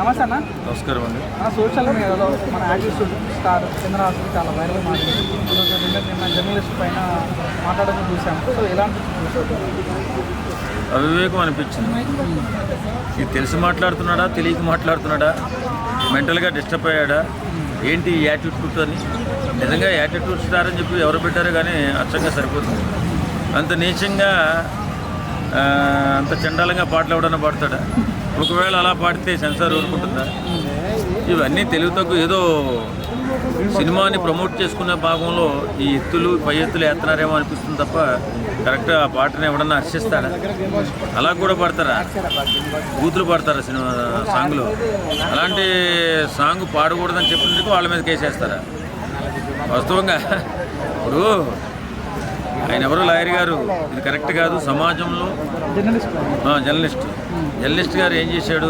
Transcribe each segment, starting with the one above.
నమస్తే అన్న. నమస్కారం అండి. సోషల్ మీడియాలో మన యాక్టివ్ స్టార్ చంద్రహాసన్ చాలా వైరల్ మాట్లాడింది. నిన్న జర్నలిస్ట్ పైన మాట్లాడడం చూసాము. సో ఎలాంటి అవివేకం అనిపించింది. ఇది తెలిసి మాట్లాడుతున్నాడా, తెలియక మాట్లాడుతున్నాడా, మెంటల్గా డిస్టర్బ్ అయ్యాడా, ఏంటి ఈ యాటిట్యూడ్ అని. నిజంగా యాటిట్యూడ్ స్టార్ అని చెప్పి ఎవరు పెట్టారో కానీ అచ్చంగా సరిపోతుంది. అంత నీచంగా అంత చండాలంగా పాటలు ఎవడన్నా పాడతాడా? ఒకవేళ అలా పాడితే సెన్సార్ ఊరుకుంటుందా? ఇవన్నీ తెలుగు తక్కువ ఏదో సినిమాని ప్రమోట్ చేసుకునే భాగంలో ఈ ఎత్తులు పై ఎత్తులు ఎత్తనారేమో అనిపిస్తుంది తప్ప కరెక్ట్గా ఆ పాటను ఎవడన్నా హర్షిస్తాడా? అలా కూడా పాడతారా? బూతులు పాడతారా సినిమా సాంగ్లో? అలాంటి సాంగ్ పాడకూడదని చెప్పినందుకు వాళ్ళ మీద కేసేస్తారా? వాస్తవంగా ఇప్పుడు ఆయన ఎవరు లాయర్ గారు, ఇది కరెక్ట్ కాదు. సమాజంలో జర్నలిస్ట్ గారు ఏం చేశాడు,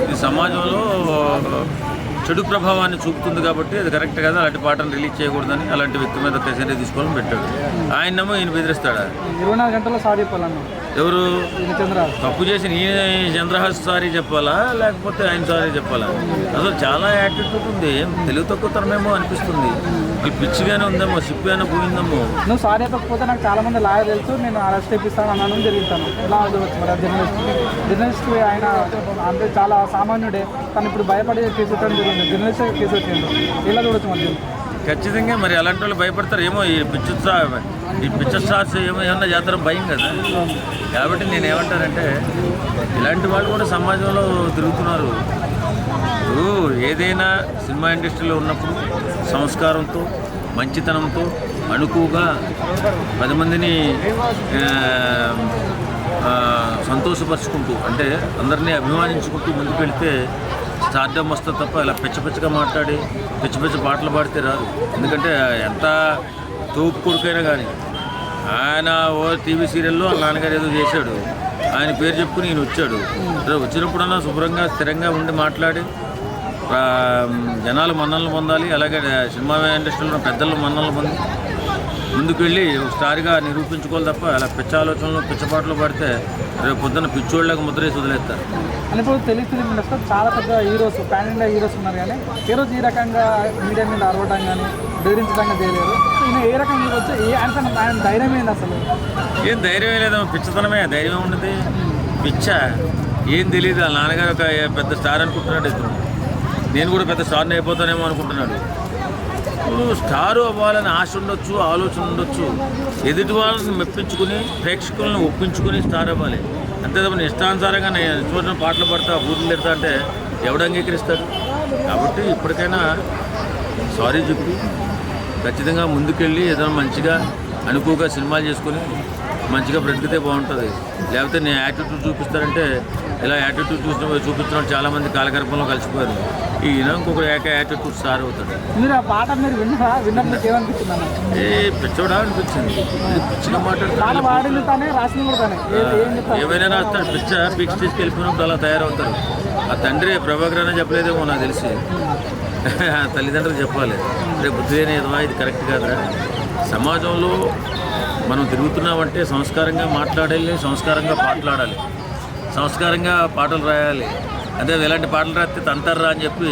ఇది సమాజంలో చెడు ప్రభావాన్ని చూపుతుంది కాబట్టి అది కరెక్ట్ కాదు, అలాంటి పాటను రిలీజ్ చేయకూడదని అలాంటి వ్యక్తి మీద చర్య తీసుకోవాలని పెట్టాడు. ఆయనేమో ఈయన బెదిరిస్తాడా? 24 గంటల్లో సారీ చెప్పాలన్న. ఎవరు తప్పు చేసి ఈయన చంద్రహాస్ సారీ చెప్పాలా లేకపోతే ఆయన సారీ చెప్పాలా? అసలు చాలా యాటిట్యూడ్ ఉంది. తెలుగు తక్కువతనమేమో అనిపిస్తుంది. పిచ్చిగానే ఉందేమో, సిప్పిగానే పోయిందేమో. నువ్వు సారీ చెప్పకపోతే నాకు చాలా మంది లాయర్ తెలుసు, నేను అరెస్ట్ చేపిస్తాను అన్నాను జరుగుతాను. ఇలా చూడవచ్చు మరి జర్నలిస్ట్ ఆయన అంటే చాలా సామాన్యుడే, తను ఇప్పుడు భయపడి కేసు పెట్టడం జరిగింది. జర్నలిస్ట్ కేసు పెట్టిండు. ఇలా చూడవచ్చు మరి. ఖచ్చితంగా మరి అలాంటి వాళ్ళు భయపడతారు ఏమో. ఈ పిక్చర్ స్టార్స్ ఏమన్నా చేస్తారో భయం కదా. కాబట్టి నేనేమంటానంటే ఇలాంటి వాళ్ళు కూడా సమాజంలో తిరుగుతున్నారు. ఏదైనా సినిమా ఇండస్ట్రీలో ఉన్నప్పుడు సంస్కారంతో, మంచితనంతో, అణుకుగా 10 మందిని సంతోషపరుచుకుంటూ, అంటే అందరినీ అభిమానించుకుంటూ ముందుకు వెళితే స్టార్డమ్ వస్తుంది తప్ప ఇలా పిచ్చగా మాట్లాడి పిచ్చి పాటలు పాడితే రాదు. ఎందుకంటే ఎంత తోపు కొడుకైనా కానీ ఆయన ఓ టీవీ సీరియల్లో వాళ్ళ నాన్నగారు ఏదో చేశాడు, ఆయన పేరు చెప్పుకుని ఈయన వచ్చాడు. వచ్చినప్పుడన్నా శుభ్రంగా స్థిరంగా ఉండి మాట్లాడి జనాలు మన్నలను పొందాలి. అలాగే సినిమా ఇండస్ట్రీలో పెద్దలు మన్నలను పొంది ముందుకు వెళ్ళి స్టార్గా నిరూపించుకోవాలి తప్ప అలా పిచ్చ ఆలోచనలు పిచ్చపాట్లు పడితే రేపు పొద్దున్న పిచ్చోళ్ళకి ముద్రేసి వదిలేస్తారు. అని ఇప్పుడు తెలుగు ఫిలిం ఇండస్ట్రీ చాలా పెద్ద హీరోస్, పాన్ ఇండియా హీరోస్ ఉన్నారు. కానీ ఏ రోజు ఈ రకంగా మీడియా మీద అరవడం కానీ బెదిరించడం చేయలేరు. ఈయన ఏ రకంగా వచ్చి ఆయన ధైర్యం ఏంది అసలు? ఏం ధైర్యం లేదమ్మా, పిచ్చతనమే. ధైర్యం ఉండదు, పిచ్చ ఏం తెలియదు. వాళ్ళ నాన్నగారు ఒక పెద్ద స్టార్ అనుకుంటున్నాడు. ఇద్దరు నేను కూడా పెద్ద స్టార్ని అయిపోతానేమో అనుకుంటున్నాడు. స్టారు అవ్వాలని ఆశ ఉండొచ్చు, ఆలోచన ఉండొచ్చు. ఎదుటి వాళ్ళని మెప్పించుకుని ప్రేక్షకులను ఒప్పించుకుని స్టార్ అవ్వాలి. అంతే తప్ప ఇష్టానుసారంగా నేను చూసిన పాటలు పడతా బూతులు తిడతా అంటే ఎవడు అంగీకరిస్తాడు? కాబట్టి ఇప్పటికైనా సారీ చెప్పి ఖచ్చితంగా ముందుకెళ్ళి ఏదైనా మంచిగా అనుకువగా సినిమాలు చేసుకుని మంచిగా బ్రతికితే బాగుంటుంది. లేకపోతే నేను యాటిట్యూడ్ చూపిస్తారంటే ఇలా యాటిట్యూడ్ చూపించిన చాలామంది కాలగర్భంలో కలిసిపోయారు. ఈయన ఇంకొక యాటిట్యూడ్ స్టార్ అవుతాడు. మీరు ఆ పాట మీరు విన్నప్పుడు ఏమనిపిస్తుంది? పిచ్చోడా అనిపించింది. పిచ్చిగా మాట్లాడుతాడు, ఏమైనా రాస్తాడు. పిక్ స్టేజ్కి వెళ్ళిపోయినప్పుడు అలా తయారవుతారు. ఆ తండ్రి ప్రభాకర్ అనే చెప్పలేదేమో నాకు తెలిసి. తల్లిదండ్రులు చెప్పాలి, రేపు బుద్ధి అనేదివా, ఇది కరెక్ట్ కాదురా. సమాజంలో మనం తిరుగుతున్నామంటే సంస్కారంగా మాట్లాడాలి, సంస్కారంగా పాటలాడాలి, సంస్కారంగా పాటలు రాయాలి. అదే ఇలాంటి పాటలు రాస్తే తంతారా అని చెప్పి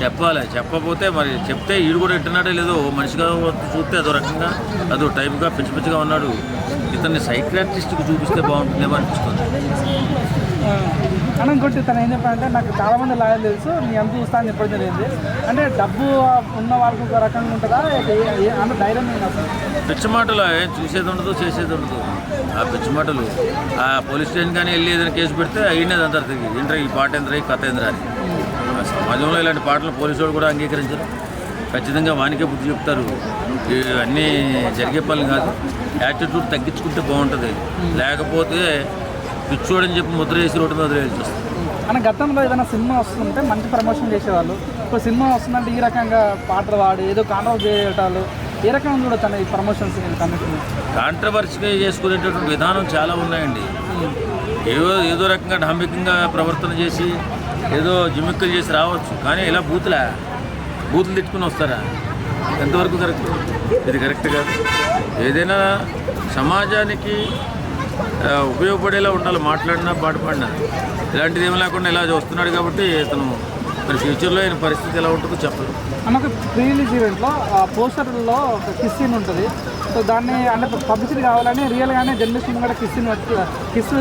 చెప్పాలి. చెప్పకపోతే మరి చెప్తే ఈడు కూడా వింటున్నాడే లేదో, మనిషిగా చూస్తే అదో రకంగా అదో టైప్గా పిచ్చిగా ఉన్నాడు. ఇతన్ని సైక్రాటిస్ట్కి చూపిస్తే బాగుంటుందేమో అనిపిస్తుంది. అని ఇంకోటి తను ఏం చెప్పాలంటే, నాకు చాలామంది లాయర్లు తెలుసు, నీ ఎంత చూస్తా అని చెప్పడం జరిగింది. అంటే డబ్బు ఉన్న వాళ్ళకి ఒక రకంగా ఉంటుందా, అంటే ధైర్యం ఏంటి అసలు? పిచ్చి మాటలు ఏం చూసేది ఉండదు, చేసేది ఉండదు. ఆ పిచ్చి మాటలు ఆ పోలీస్ స్టేషన్ కానీ వెళ్ళి ఏదైనా కేసు పెడితే అయినది అంటారు తిరిగి. ఏంట్రా ఈ పాట ఏంద్రా, ఈ కథ ఏంద్రా అని. సమాజంలో ఇలాంటి పాటలు పోలీసు వాళ్ళు కూడా అంగీకరించరు. ఖచ్చితంగా వానికే బుద్ధి చెప్తారు. ఇవన్నీ జరిగే పనులు కాదు. యాటిట్యూడ్ తగ్గించుకుంటే బాగుంటుంది. లేకపోతే పిచ్చోడని చెప్పి ముద్ర వేసి రోడ్డు మీద వదిలేసి వస్తుంది. మన గతంలో ఏదైనా సినిమా వస్తుంటే మంచి ప్రమోషన్ చేసేవాళ్ళు. ఇప్పుడు సినిమా వస్తుందంటే ఈ రకంగా పాటలు వాడి ఏదో కాంట్రవర్సీ చేయటాలు, ఏ రకంగా చూడొచ్చు ఈ ప్రమోషన్స్? కాంట్రవర్సీగా చేసుకునేటటువంటి విధానం చాలా ఉన్నాయండి. ఏదో రకంగా డాంబికంగా ప్రవర్తన చేసి ఏదో జిమ్మిక్కులు చేసి రావచ్చు. కానీ ఇలా బూతులు తిట్టుకుని వస్తారా? ఎంతవరకు కరెక్ట్? ఇది కరెక్ట్ కాదు. ఏదైనా సమాజానికి ఉపయోగపడేలా ఉండాలి, మాట్లాడినా పాటుపడినా. ఇలాంటిది ఏమి లేకుండా ఇలా చూస్తున్నాడు కాబట్టి ఇతను మరి ఫ్యూచర్లో ఆయన పరిస్థితి ఎలా ఉంటుందో చెప్పలేదు. మనకు ప్రీ రిలీజ్ ఈవెంట్లో పోస్టర్లో ఒక కిస్ సీన్ ఉంటుంది. సో దాన్ని అంటే పబ్లిసిటీ కావాలని రియల్గానే జర్నలిస్ట్ కూడా కిస్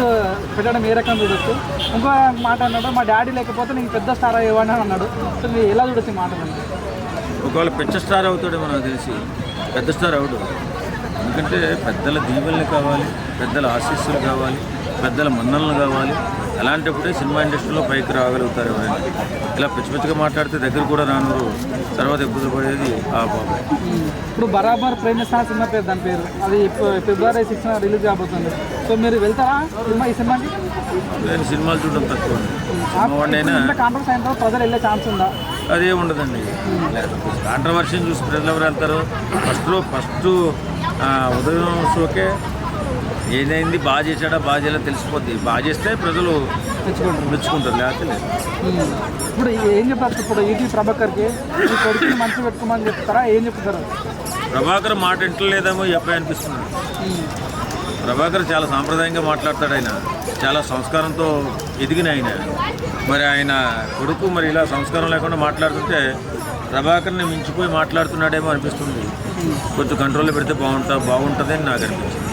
పెట్టడం ఏ రకంగా చూడొచ్చు. ఇంకో మాట అన్నాడు, మా డాడీ లేకపోతే నీకు పెద్ద స్టార్ అయ్యేవాడిని అని అన్నాడు. సో మీరు ఎలా చూడొచ్చు మాటలు? ఒకవేళ పెద్ద స్టార్ అవుతాడేమో నాకు తెలిసి, పెద్ద స్టార్ అవడు. ఎందుకంటే పెద్దల దీవెనలు కావాలి, పెద్దల ఆశీస్సులు కావాలి, పెద్దల మన్ననలు కావాలి. అలాంటప్పుడే సినిమా ఇండస్ట్రీలో పైకి రాగలుగుతారు ఎవరైనా. ఇలా పిచ్చి పిచ్చిగా మాట్లాడితే దగ్గర కూడా రానురు, తర్వాత ఇబ్బంది పడేది ఆ బాబాయ్. ఇప్పుడు బరాబర్ ప్రేమిస్తాన సినిమా పేరు, దాని పేరు అది February 6 రిలీజ్ కాబోతుంది. సో మీరు వెళ్తారా ఈ సినిమాకి? నేను సినిమాలు చూడడం తక్కువ. సినిమావాడినైనా కాంట్రవర్సీ అయిన తర్వాత ప్రజలు వెళ్ళే ఛాన్స్ ఉందా? అదే ఉండదండి. కాంట్రవర్సీని చూసి ప్రజలు ఎవరు వెళ్తారు? ఫస్ట్ ఉదయం షోకే ఏదైంది, బాగా చేశాడా బాగా చేయాలో తెలిసిపోద్ది. బాగా చేస్తే ప్రజలు మెచ్చుకుంటారు, లేకపోతే లేదు. ఇప్పుడు ఏం చెప్తారు? ఇప్పుడు ఈటీ ప్రభాకర్కి ఈ కొడుకుని మనసు పెట్టుకోమని చెప్తారా, ఏం చెప్తారు? ప్రభాకర్ మాట ఇంటలేదేమో చెప్పే అనిపిస్తుంది. ప్రభాకర్ చాలా సాంప్రదాయంగా మాట్లాడతాడు. ఆయన చాలా సంస్కారంతో ఎదిగిన ఆయన. మరి ఆయన కొడుకు మరి ఇలా సంస్కారం లేకుండా మాట్లాడుతుంటే ప్రభాకర్ని మించిపోయి మాట్లాడుతున్నాడేమో అనిపిస్తుంది. కొంచెం కంట్రోల్లో పెడితే బాగుంటుంది అని నాకు అనిపించింది.